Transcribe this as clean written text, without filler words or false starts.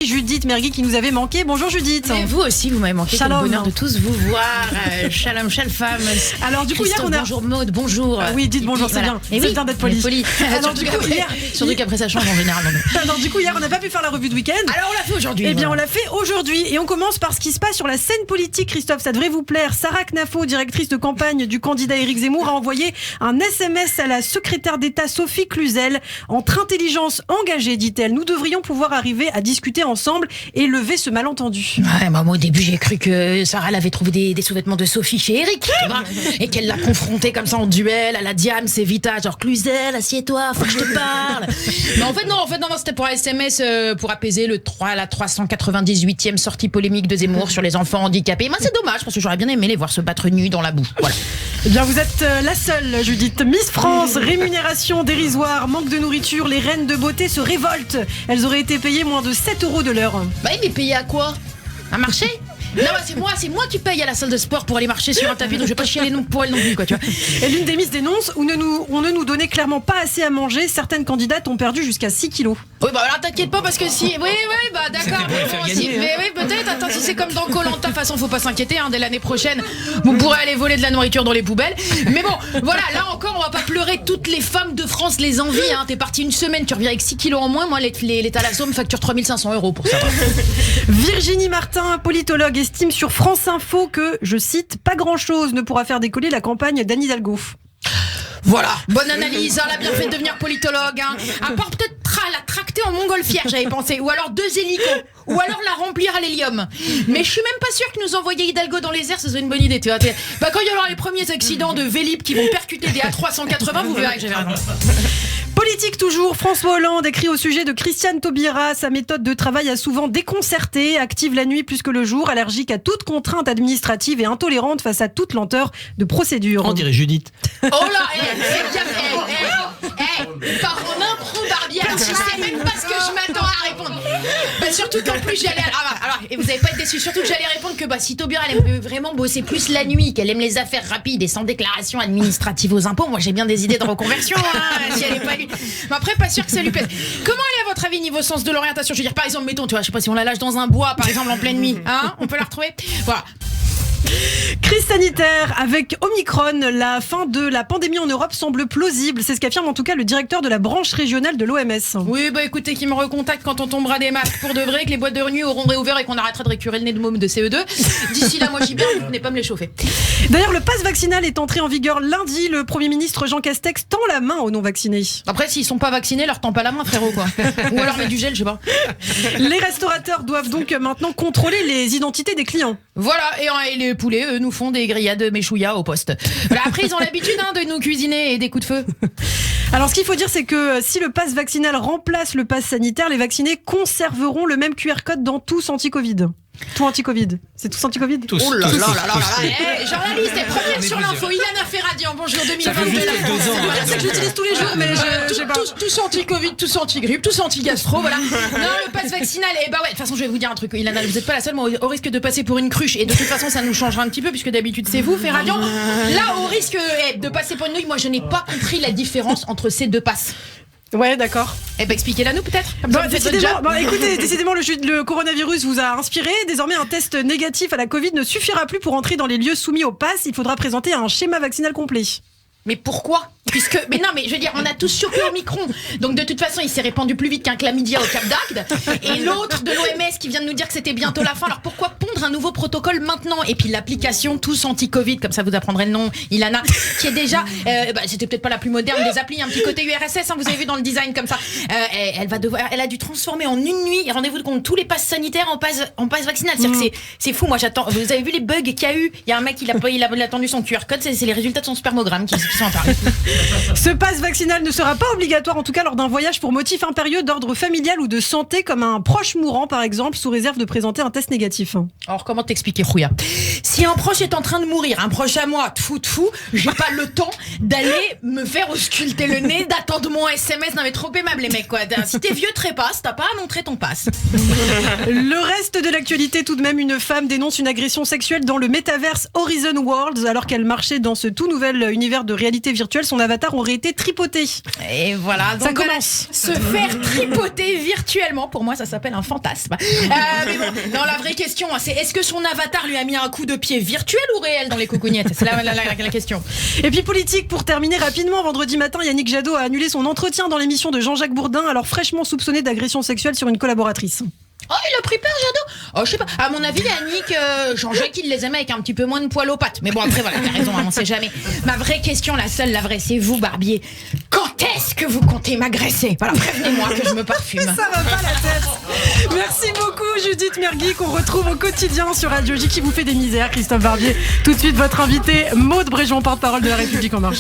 Judith Mergui qui nous avait manqué. Bonjour Judith. Mais vous aussi, vous m'avez manqué. Quel bonheur de tous vous voir. Shalom, femme. Alors du coup hier on a... Bonjour Maud, bonjour. Oui, dites bonjour, c'est bien. C'est bien d'être poli. Alors du coup hier... Surtout qu'après ça change en général. Alors du coup hier on n'a pas pu faire la revue de week-end. Alors on l'a fait aujourd'hui. Eh bien on l'a fait aujourd'hui et on commence par ce qui se passe sur la scène politique. Christophe, ça devrait vous plaire. Sarah Knafo, directrice de campagne du candidat Éric Zemmour, a envoyé un SMS à la secrétaire d'État Sophie Cluzel. Entre intelligence engagée, dit-elle, nous devrions pouvoir arriver à discuter ensemble et lever ce malentendu. Ouais, moi au début j'ai cru que Sarah elle avait trouvé des sous-vêtements de Sophie chez Eric, tu vois, et qu'elle l'a confronté comme ça en duel à la Diane, c'est Vita, genre Cluzel, assieds-toi, faut que je te parle. Mais en fait non, c'était pour un SMS pour apaiser la 398e sortie polémique de Zemmour sur les enfants handicapés. Moi c'est dommage parce que j'aurais bien aimé les voir se battre nus dans la boue. Voilà. Eh bien vous êtes la seule, Judith. Miss France, rémunération dérisoire, manque de nourriture, les reines de beauté se révoltent. Elles auraient été payées moins de 7 € de l'heure. Bah mais payé à quoi? Un marché? Non, c'est moi qui paye à la salle de sport pour aller marcher sur un tapis, donc je vais pas chialer pour elle non plus, quoi, tu vois. Et l'une des Miss dénonce, on ne nous donnait clairement pas assez à manger. Certaines candidates ont perdu jusqu'à 6 kilos. Oui, bah alors t'inquiète pas, parce que si. Oui, bah d'accord. Mais oui, peut-être. Attends, si c'est comme dans Koh-Lanta, de toute façon, faut pas s'inquiéter, hein, dès l'année prochaine, vous pourrez aller voler de la nourriture dans les poubelles. Mais bon, voilà, là encore, on va pas pleurer toutes les femmes de France, les envies, hein. T'es parti une semaine, tu reviens avec 6 kilos en moins. Moi, les Thalasso me facturent 3500 € pour ça. Virginie Martin, politologue, estime sur France Info que, je cite, pas grand-chose ne pourra faire décoller la campagne d'Anne Hidalgo. Voilà, bonne analyse, elle a bien fait de devenir politologue, hein. À part peut-être la tracter en montgolfière, j'avais pensé, ou alors 2 hélicos, ou alors la remplir à l'hélium. Mais je suis même pas sûre que nous envoyer Hidalgo dans les airs, ce serait une bonne idée, tu vois. Bah quand il y aura les premiers accidents de Vélib qui vont percuter des A380, vous verrez que j'avais raison. Politique toujours, François Hollande écrit au sujet de Christiane Taubira. Sa méthode de travail a souvent déconcerté, active la nuit plus que le jour, allergique à toute contrainte administrative et intolérante face à toute lenteur de procédure. On dirait Judith. Oh là, par en impro Barbière, je sais même pas ce que je m'attends à répondre. Bah surtout qu'en plus j'allais... Alors, et vous allez pas être déçus, surtout que j'allais répondre que si Taubira elle aime vraiment bosser plus la nuit, qu'elle aime les affaires rapides et sans déclaration administrative aux impôts, moi j'ai bien des idées de reconversion, hein, si elle est pas lui. Mais après, pas sûr que ça lui plaise. Comment elle est à votre avis niveau sens de l'orientation? Je veux dire, par exemple, mettons, tu vois, je sais pas si on la lâche dans un bois, par exemple, en pleine nuit, hein, on peut la retrouver. Voilà. Crise sanitaire avec Omicron, la fin de la pandémie en Europe semble plausible. C'est ce qu'affirme en tout cas le directeur de la branche régionale de l'OMS. Oui, bah écoutez, qui me recontacte quand on tombera des masques pour de vrai, que les boîtes de nuit auront réouvert et qu'on arrêtera de récurer le nez de môme de CE2. D'ici là, moi j'y bien, vous venez pas me les chauffer. D'ailleurs, le pass vaccinal est entré en vigueur lundi. Le Premier ministre Jean Castex tend la main aux non-vaccinés. Après, s'ils sont pas vaccinés, leur tend pas la main, frérot, quoi. Ou alors met du gel, je sais pas. Les restaurateurs doivent donc maintenant contrôler les identités des clients. Voilà, et les poulets, eux, nous font des grillades méchouillas au poste. Voilà, après, ils ont l'habitude de nous cuisiner et des coups de feu. Alors, ce qu'il faut dire, c'est que si le pass vaccinal remplace le pass sanitaire, les vaccinés conserveront le même QR code dans tous anti-Covid. Tout anti-Covid. C'est tous anti-Covid? Tous. Oh là là là là là. Journaliste et première sur l'info, Ilana Ferradian, bonjour 2022. Ça fait juste 2 ans. C'est que j'utilise tous les jours, mais tous anti-Covid, tous anti-grippe, tous anti-gastro, voilà. Non, le pass vaccinal, bah ouais, de toute façon, je vais vous dire un truc, Ilana, vous êtes pas la seule, moi, au risque de passer pour une cruche, et de toute façon, ça nous changera un petit peu, puisque d'habitude, c'est vous, Ferradian. Là, au risque de passer pour une nouille, moi, je n'ai pas compris la différence entre ces deux passes. Ouais, d'accord. Eh ben, expliquez-la nous peut-être. Écoutez, décidément, le coronavirus vous a inspiré. Désormais, un test négatif à la Covid ne suffira plus pour entrer dans les lieux soumis au pass. Il faudra présenter un schéma vaccinal complet. Mais pourquoi? Mais non, mais je veux dire, on a tous surpris Omicron. Donc de toute façon, il s'est répandu plus vite qu'un chlamydia au Cap d'Agde. Et l'autre de l'OMS qui vient de nous dire que c'était bientôt la fin. Alors pourquoi pondre un nouveau protocole maintenant? Et puis l'application Tous Anti-Covid, comme ça vous apprendrez le nom, Ilana, qui est déjà, c'était peut-être pas la plus moderne des applis, un petit côté URSS, hein, vous avez vu dans le design comme ça. Elle a dû transformer en une nuit, et rendez-vous compte, tous les passes sanitaires en passe vaccinal. C'est-à-dire que c'est fou, moi j'attends. Vous avez vu les bugs qu'il y a eu? Il y a un mec, il a attendu son QR code, c'est les résultats de son spermogramme qui sont apparus. Ce pass vaccinal ne sera pas obligatoire, en tout cas lors d'un voyage pour motif impérieux d'ordre familial ou de santé, comme un proche mourant par exemple, sous réserve de présenter un test négatif. Alors comment t'expliquer, Rouya? Si un proche est en train de mourir, un proche à moi, tfou, j'ai pas le temps d'aller me faire ausculter le nez, d'attendre mon SMS. Non mais trop aimable les mecs, quoi. Si t'es vieux, trépasse, t'as pas à montrer ton pass. Le reste de l'actualité, tout de même, une femme dénonce une agression sexuelle dans le métaverse Horizon Worlds alors qu'elle marchait dans ce tout nouvel univers de réalité virtuelle. Son avatar aurait été tripoté. Et voilà, donc ça commence. Se faire tripoter virtuellement, pour moi, ça s'appelle un fantasme. Mais bon, non, la vraie question, c'est est-ce que son avatar lui a mis un coup de pied virtuel ou réel dans les cocougnettes? C'est la question. Et puis politique, pour terminer rapidement, vendredi matin, Yannick Jadot a annulé son entretien dans l'émission de Jean-Jacques Bourdin, alors fraîchement soupçonné d'agression sexuelle sur une collaboratrice. Oh, il a pris peur, Jadot? Oh, je sais pas. À mon avis, Yannick, Jean-Jacques, il les aimait avec un petit peu moins de poil aux pattes. Mais bon, après, voilà, t'as raison, on sait jamais. Ma vraie question, la seule, la vraie, c'est vous, Barbier. Quand est-ce que vous comptez m'agresser? Voilà, prévenez-moi que je me parfume. Ça va pas la tête. Merci beaucoup, Judith Mergui, qu'on retrouve au quotidien sur Radio J, qui vous fait des misères, Christophe Barbier. Tout de suite, votre invité, Maude Bréjon, porte-parole de La République En Marche.